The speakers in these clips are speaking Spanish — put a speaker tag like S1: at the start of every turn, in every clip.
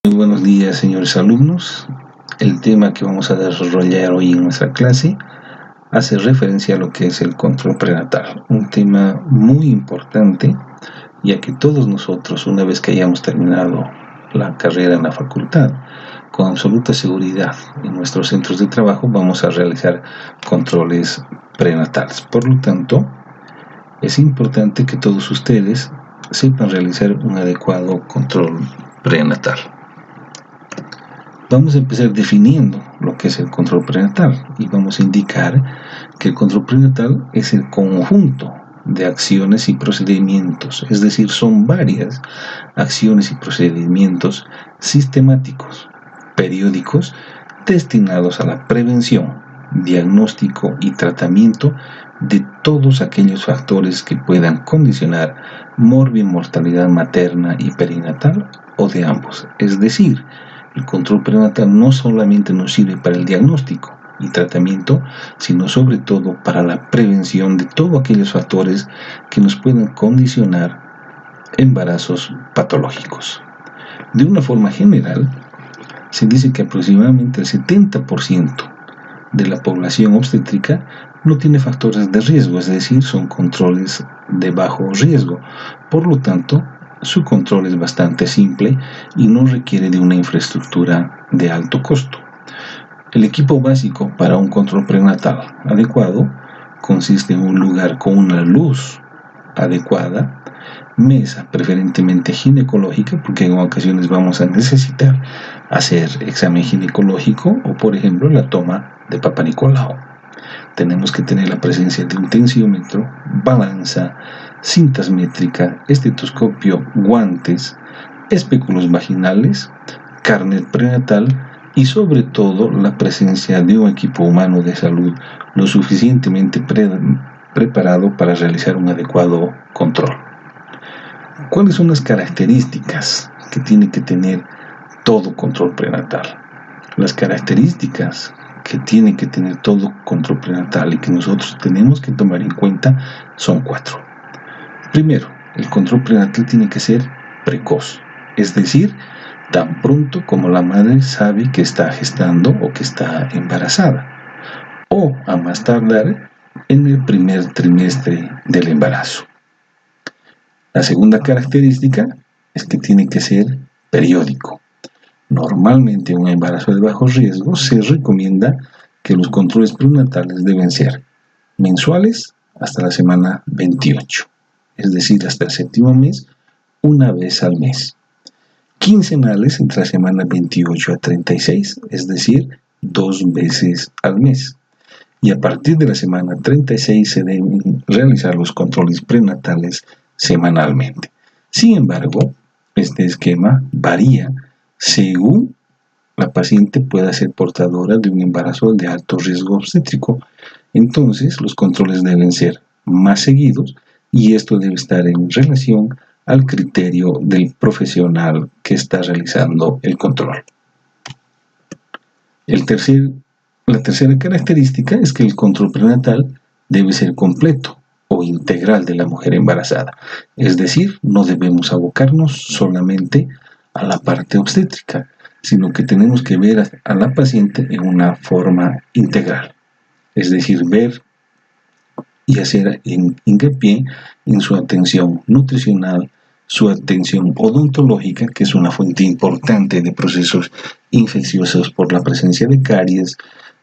S1: Muy buenos días, señores alumnos. El tema que vamos a desarrollar hoy en nuestra clase hace referencia a lo que es el control prenatal, un tema muy importante, ya que todos nosotros, una vez que hayamos terminado la carrera en la facultad, con absoluta seguridad en nuestros centros de trabajo vamos a realizar controles prenatales. Por lo tanto, es importante que todos ustedes sepan realizar un adecuado control prenatal. Vamos a empezar definiendo lo que es el control prenatal y vamos a indicar que el control prenatal es el conjunto de acciones y procedimientos, es decir, son varias acciones y procedimientos sistemáticos, periódicos, destinados a la prevención, diagnóstico y tratamiento de todos aquellos factores que puedan condicionar morbimortalidad materna y perinatal o de ambos, es decir, el control prenatal no solamente nos sirve para el diagnóstico y tratamiento, sino sobre todo para la prevención de todos aquellos factores que nos puedan condicionar embarazos patológicos. De una forma general, se dice que aproximadamente el 70% de la población obstétrica no tiene factores de riesgo, es decir, son controles de bajo riesgo. Por lo tanto, su control es bastante simple y no requiere de una infraestructura de alto costo. El equipo básico para un control prenatal adecuado consiste en un lugar con una luz adecuada, mesa preferentemente ginecológica, porque en ocasiones vamos a necesitar hacer examen ginecológico o, por ejemplo, la toma de Papa Nicolau. Tenemos que tener la presencia de un tensiómetro, balanza, cintas métricas, estetoscopio, guantes, espéculos vaginales, carnet prenatal y sobre todo la presencia de un equipo humano de salud lo suficientemente preparado para realizar un adecuado control. ¿Cuáles son las características que tiene que tener todo control prenatal? Las características que tiene que tener todo control prenatal y que nosotros tenemos que tomar en cuenta son 4. Primero, el control prenatal tiene que ser precoz, es decir, tan pronto como la madre sabe que está gestando o que está embarazada, o a más tardar en el primer trimestre del embarazo. La segunda característica es que tiene que ser periódico. Normalmente en un embarazo de bajo riesgo se recomienda que los controles prenatales deben ser mensuales hasta la semana 28, es decir, hasta el 7º mes, una vez al mes. Quincenales entre la semana 28 a 36, es decir, 2 veces al mes. Y a partir de la semana 36 se deben realizar los controles prenatales semanalmente. Sin embargo, este esquema varía según la paciente pueda ser portadora de un embarazo de alto riesgo obstétrico. Entonces, los controles deben ser más seguidos y esto debe estar en relación al criterio del profesional que está realizando el control. La tercera característica es que el control prenatal debe ser completo o integral de la mujer embarazada. Es decir, no debemos abocarnos solamente a la parte obstétrica, sino que tenemos que ver a la paciente en una forma integral. Es decir, ver y hacer hincapié en su atención nutricional, su atención odontológica, que es una fuente importante de procesos infecciosos por la presencia de caries,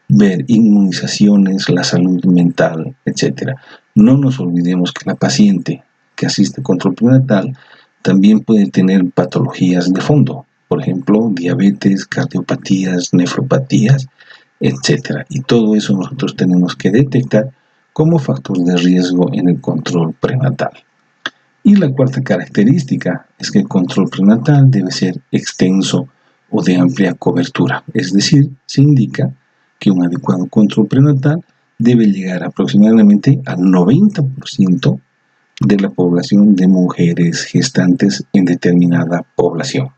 S1: ver inmunizaciones, la salud mental, etc. No nos olvidemos que la paciente que asiste a control prenatal también puede tener patologías de fondo, por ejemplo, diabetes, cardiopatías, nefropatías, etc. Y todo eso nosotros tenemos que detectar como factor de riesgo en el control prenatal. Y la cuarta característica es que el control prenatal debe ser extenso o de amplia cobertura, es decir, se indica que un adecuado control prenatal debe llegar aproximadamente al 90% de la población de mujeres gestantes en determinada población.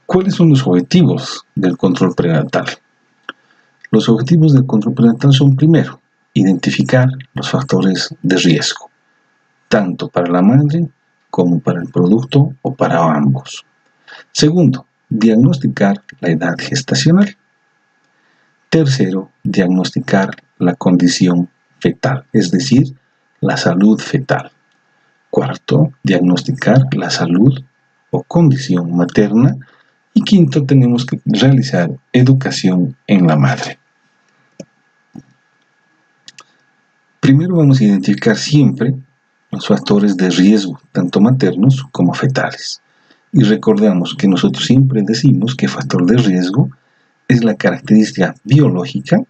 S1: ¿Cuáles son los objetivos del control prenatal? Los objetivos del control prenatal son, primero, identificar los factores de riesgo, tanto para la madre como para el producto o para ambos. Segundo, diagnosticar la edad gestacional. Tercero, diagnosticar la condición fetal, es decir, la salud fetal. Cuarto, diagnosticar la salud o condición materna. Y quinto, tenemos que realizar educación en la madre. Primero vamos a identificar siempre los factores de riesgo, tanto maternos como fetales. Y recordamos que nosotros siempre decimos que factor de riesgo es la característica biológica,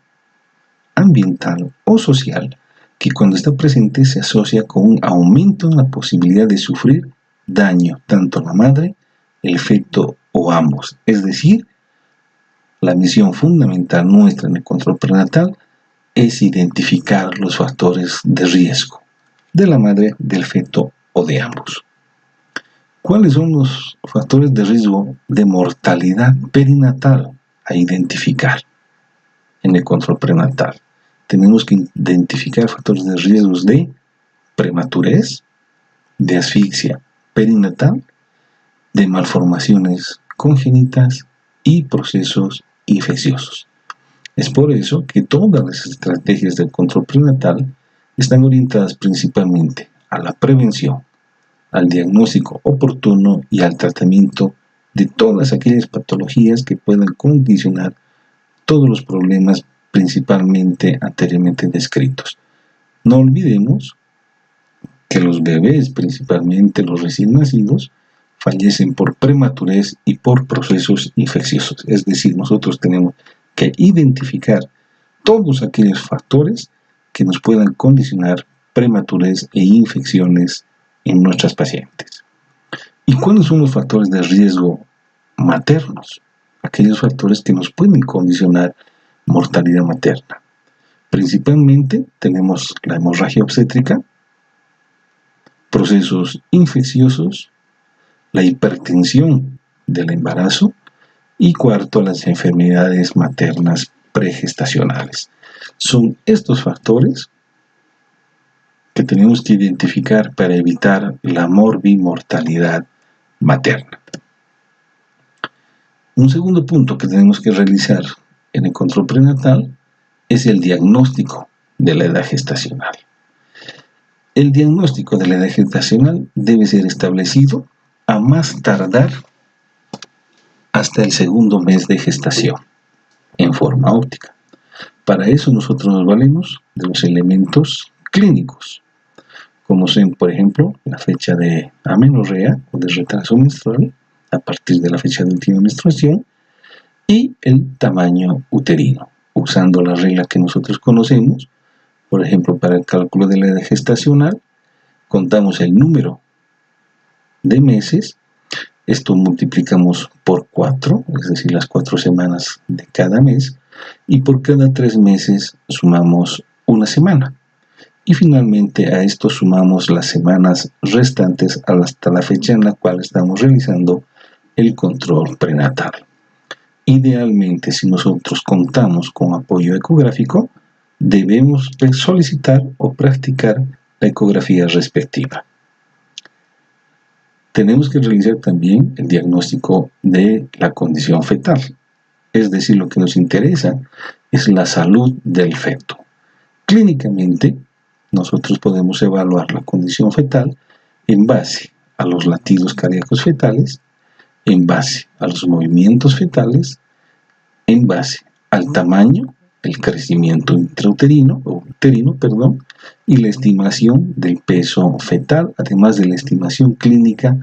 S1: ambiental o social que cuando está presente se asocia con un aumento en la posibilidad de sufrir daño tanto a la madre, el feto o ambos. Es decir, la misión fundamental nuestra en el control prenatal es identificar los factores de riesgo de la madre, del feto o de ambos. ¿Cuáles son los factores de riesgo de mortalidad perinatal a identificar en el control prenatal? Tenemos que identificar factores de riesgos de prematurez, de asfixia perinatal, de malformaciones congénitas y procesos infecciosos. Es por eso que todas las estrategias del control prenatal están orientadas principalmente a la prevención, al diagnóstico oportuno y al tratamiento de todas aquellas patologías que puedan condicionar todos los problemas principalmente anteriormente descritos. No olvidemos que los bebés, principalmente los recién nacidos, fallecen por prematurez y por procesos infecciosos. Es decir, nosotros tenemos que identificar todos aquellos factores que nos puedan condicionar prematurez e infecciones en nuestras pacientes. ¿Y cuáles son los factores de riesgo maternos? Aquellos factores que nos pueden condicionar mortalidad materna. Principalmente tenemos la hemorragia obstétrica, procesos infecciosos, la hipertensión del embarazo y cuarto, las enfermedades maternas pregestacionales. Son estos factores que tenemos que identificar para evitar la morbimortalidad materna. Un segundo punto que tenemos que realizar en el control prenatal es el diagnóstico de la edad gestacional. El diagnóstico de la edad gestacional debe ser establecido a más tardar hasta el segundo mes de gestación, en forma óptica. Para eso nosotros nos valemos de los elementos clínicos, como son, por ejemplo, la fecha de amenorrea o de retraso menstrual a partir de la fecha de última menstruación y el tamaño uterino, usando la regla que nosotros conocemos. Por ejemplo, para el cálculo de la edad gestacional, contamos el número de meses, esto multiplicamos por 4, es decir, las 4 semanas de cada mes, y por cada 3 meses sumamos una semana. Y finalmente a esto sumamos las semanas restantes hasta la fecha en la cual estamos realizando el control prenatal. Idealmente, si nosotros contamos con apoyo ecográfico, debemos solicitar o practicar la ecografía respectiva. Tenemos que realizar también el diagnóstico de la condición fetal, es decir, lo que nos interesa es la salud del feto. Clínicamente, nosotros podemos evaluar la condición fetal en base a los latidos cardíacos fetales, en base a los movimientos fetales, en base al tamaño, el crecimiento intrauterino, y la estimación del peso fetal, además de la estimación clínica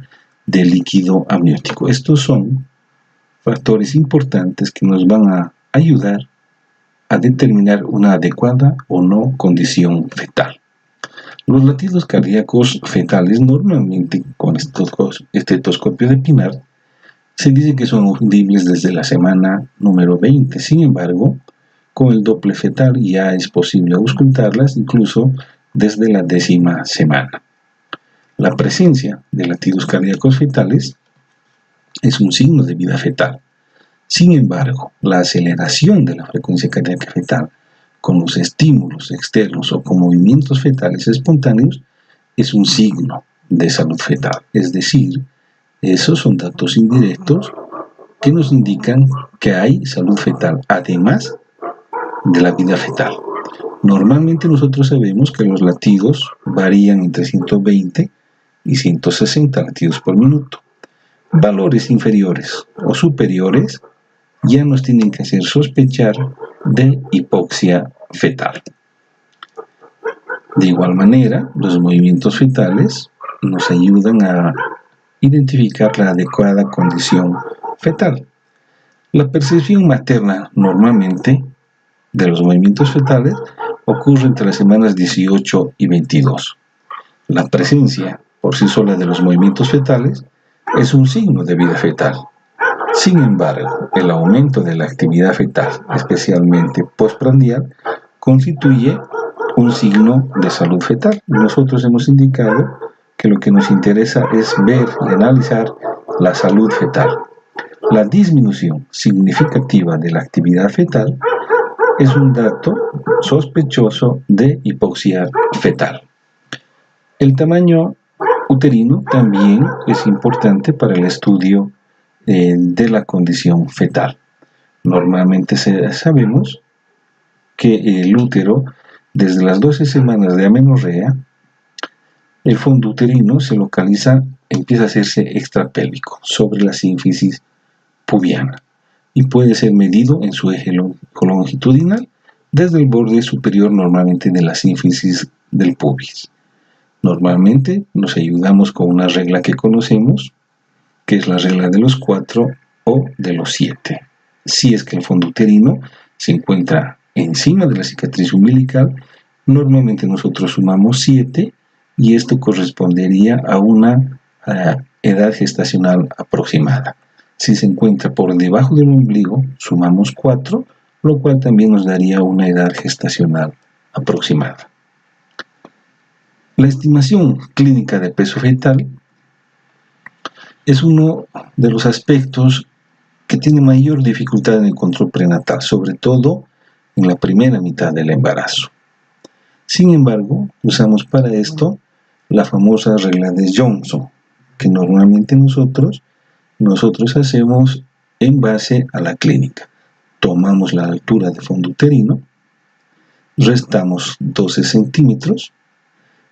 S1: del líquido amniótico. Estos son factores importantes que nos van a ayudar a determinar una adecuada o no condición fetal. Los latidos cardíacos fetales normalmente con estetoscopio de Pinard se dice que son audibles desde la semana número 20. Sin embargo, con el Doppler fetal ya es posible auscultarlas incluso desde la 10ª semana. La presencia de latidos cardíacos fetales es un signo de vida fetal. Sin embargo, la aceleración de la frecuencia cardíaca fetal con los estímulos externos o con movimientos fetales espontáneos es un signo de salud fetal. Es decir, esos son datos indirectos que nos indican que hay salud fetal, además de la vida fetal. Normalmente nosotros sabemos que los latidos varían entre 120 y 160 latidos por minuto. Valores inferiores o superiores ya nos tienen que hacer sospechar de hipoxia fetal. De igual manera, los movimientos fetales nos ayudan a identificar la adecuada condición fetal. La percepción materna normalmente de los movimientos fetales ocurre entre las semanas 18 y 22. La presencia por sí sola de los movimientos fetales es un signo de vida fetal. Sin embargo, el aumento de la actividad fetal, especialmente postprandial, constituye un signo de salud fetal. Nosotros hemos indicado que lo que nos interesa es ver y analizar la salud fetal. La disminución significativa de la actividad fetal es un dato sospechoso de hipoxia fetal. El tamaño uterino también es importante para el estudio de la condición fetal. Normalmente sabemos que el útero, desde las 12 semanas de amenorrea, el fondo uterino se localiza, empieza a hacerse extrapélvico sobre la sínfisis pubiana y puede ser medido en su eje longitudinal desde el borde superior normalmente de la sínfisis del pubis. Normalmente nos ayudamos con una regla que conocemos, que es la regla de los 4 o de los 7. Si es que el fondo uterino se encuentra encima de la cicatriz umbilical, normalmente nosotros sumamos 7 y esto correspondería a una edad gestacional aproximada. Si se encuentra por debajo del ombligo, sumamos 4, lo cual también nos daría una edad gestacional aproximada. La estimación clínica de peso fetal es uno de los aspectos que tiene mayor dificultad en el control prenatal, sobre todo en la primera mitad del embarazo. Sin embargo, usamos para esto la famosa regla de Johnson, que normalmente nosotros hacemos en base a la clínica. Tomamos la altura de fondo uterino, restamos 12 centímetros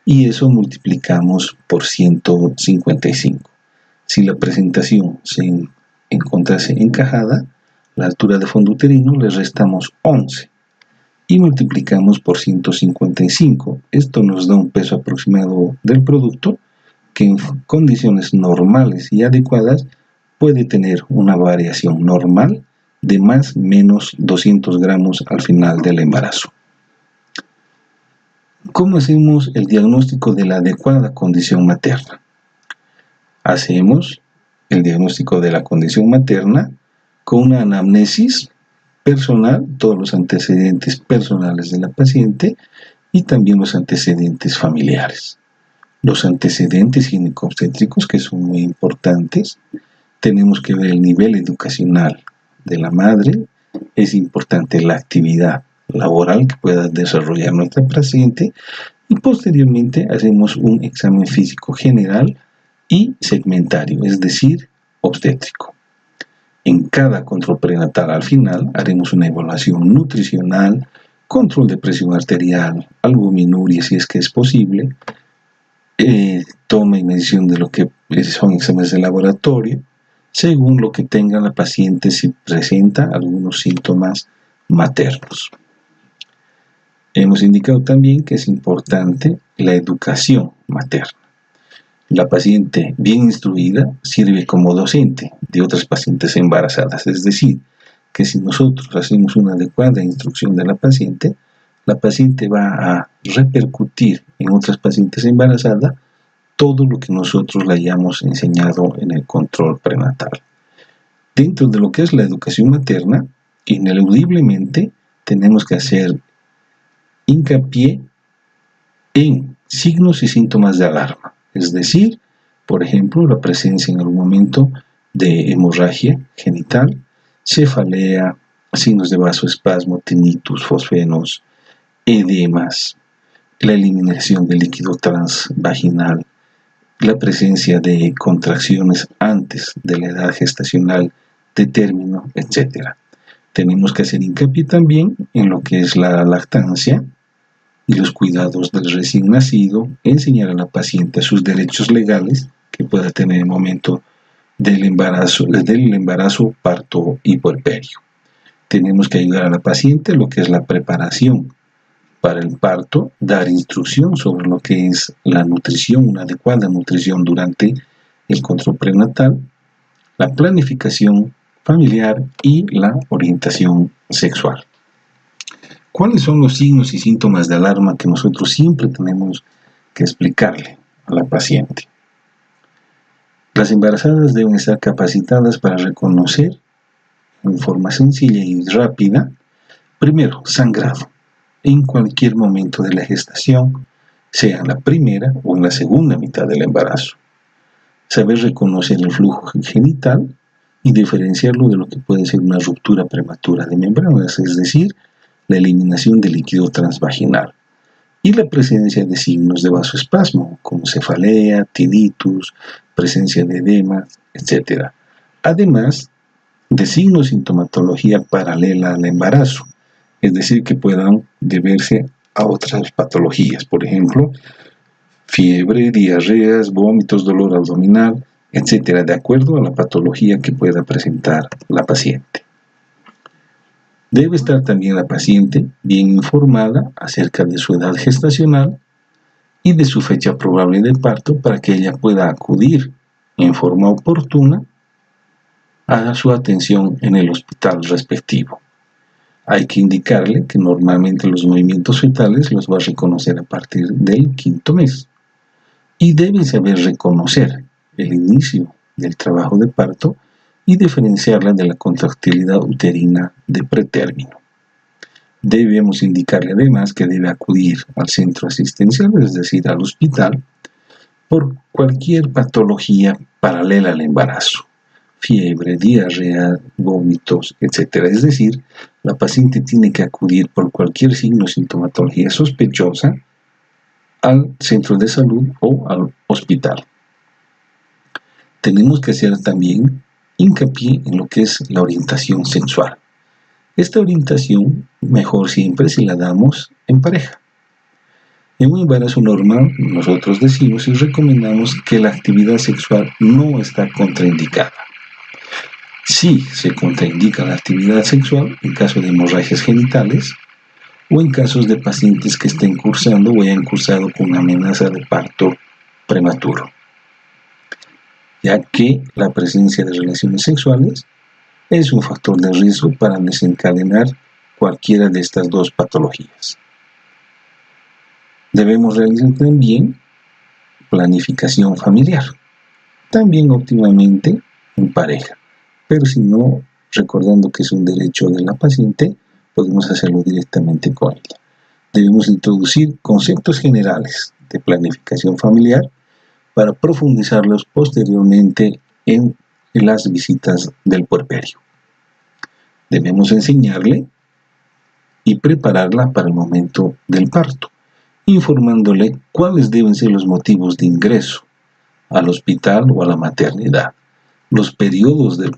S1: y eso multiplicamos por 155. Si la presentación se encontrase encajada, la altura de fondo uterino le restamos 11 y multiplicamos por 155. Esto nos da un peso aproximado del producto que en condiciones normales y adecuadas puede tener una variación normal de más o menos 200 gramos al final del embarazo. ¿Cómo hacemos el diagnóstico de la adecuada condición materna? Hacemos el diagnóstico de la condición materna con una anamnesis personal, todos los antecedentes personales de la paciente y también los antecedentes familiares. Los antecedentes ginecobstétricos, que son muy importantes, tenemos que ver el nivel educacional de la madre, es importante la actividad laboral que pueda desarrollar nuestra paciente y posteriormente hacemos un examen físico general y segmentario, es decir, obstétrico. En cada control prenatal al final haremos una evaluación nutricional, control de presión arterial, albuminuria si es que es posible, toma y medición de lo que son exámenes de laboratorio, según lo que tenga la paciente si presenta algunos síntomas maternos. Hemos indicado también que es importante la educación materna. La paciente bien instruida sirve como docente de otras pacientes embarazadas, es decir, que si nosotros hacemos una adecuada instrucción de la paciente va a repercutir en otras pacientes embarazadas todo lo que nosotros le hayamos enseñado en el control prenatal. Dentro de lo que es la educación materna, ineludiblemente tenemos que hacer hincapié en signos y síntomas de alarma, es decir, por ejemplo, la presencia en algún momento de hemorragia genital, cefalea, signos de vasoespasmo, tinnitus, fosfenos, edemas, la eliminación del líquido transvaginal, la presencia de contracciones antes de la edad gestacional de término, etc. Tenemos que hacer hincapié también en lo que es la lactancia y los cuidados del recién nacido, enseñar a la paciente sus derechos legales que pueda tener en el momento del embarazo, parto y puerperio. Tenemos que ayudar a la paciente en lo que es la preparación para el parto, dar instrucción sobre lo que es la nutrición, una adecuada nutrición durante el control prenatal, la planificación familiar y la orientación sexual. ¿Cuáles son los signos y síntomas de alarma que nosotros siempre tenemos que explicarle a la paciente? Las embarazadas deben estar capacitadas para reconocer en forma sencilla y rápida, primero, sangrado en cualquier momento de la gestación, sea en la primera o en la segunda mitad del embarazo. Saber reconocer el flujo genital y diferenciarlo de lo que puede ser una ruptura prematura de membranas, es decir, la eliminación del líquido transvaginal y la presencia de signos de vasoespasmo, como cefalea, tinnitus, presencia de edema, etc. Además de signos de sintomatología paralela al embarazo, es decir, que puedan deberse a otras patologías, por ejemplo, fiebre, diarreas, vómitos, dolor abdominal, etc., de acuerdo a la patología que pueda presentar la paciente. Debe estar también la paciente bien informada acerca de su edad gestacional y de su fecha probable de parto para que ella pueda acudir en forma oportuna a su atención en el hospital respectivo. Hay que indicarle que normalmente los movimientos fetales los va a reconocer a partir del 5º mes y debe saber reconocer el inicio del trabajo de parto y diferenciarla de la contractilidad uterina de pretérmino. Debemos indicarle además que debe acudir al centro asistencial, es decir, al hospital, por cualquier patología paralela al embarazo, fiebre, diarrea, vómitos, etc. Es decir, la paciente tiene que acudir por cualquier signo o sintomatología sospechosa al centro de salud o al hospital. Tenemos que hacer también hincapié en lo que es la orientación sexual. Esta orientación mejor siempre si la damos en pareja. En un embarazo normal, nosotros decimos y recomendamos que la actividad sexual no está contraindicada. Sí se contraindica la actividad sexual en caso de hemorragias genitales o en casos de pacientes que estén cursando o hayan cursado con una amenaza de parto prematuro, ya que la presencia de relaciones sexuales es un factor de riesgo para desencadenar cualquiera de estas dos patologías. Debemos realizar también planificación familiar, también óptimamente en pareja, pero si no, recordando que es un derecho de la paciente, podemos hacerlo directamente con ella. Debemos introducir conceptos generales de planificación familiar para profundizarlos posteriormente en las visitas del puerperio. Debemos enseñarle y prepararla para el momento del parto, informándole cuáles deben ser los motivos de ingreso al hospital o a la maternidad, los periodos del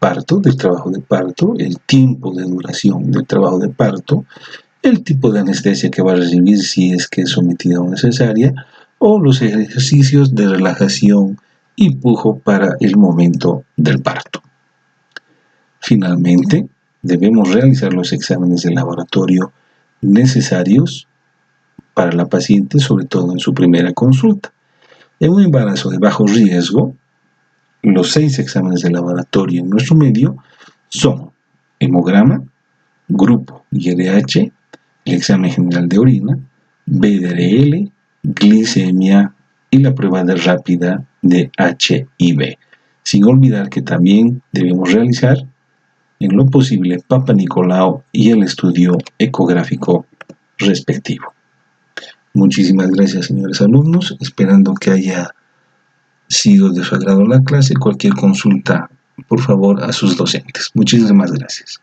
S1: parto, del trabajo de parto, el tiempo de duración del trabajo de parto, el tipo de anestesia que va a recibir si es que es sometida a una cesárea, o los ejercicios de relajación y pujo para el momento del parto. Finalmente, debemos realizar los exámenes de laboratorio necesarios para la paciente, sobre todo en su primera consulta. En un embarazo de bajo riesgo, los 6 exámenes de laboratorio en nuestro medio son hemograma, grupo IRH, el examen general de orina, BDRL, glicemia y la prueba rápida de HIV, sin olvidar que también debemos realizar en lo posible Papa Nicolau y el estudio ecográfico respectivo. Muchísimas gracias, señores alumnos, esperando que haya sido de su agrado la clase. Cualquier consulta, por favor, a sus docentes. Muchísimas gracias.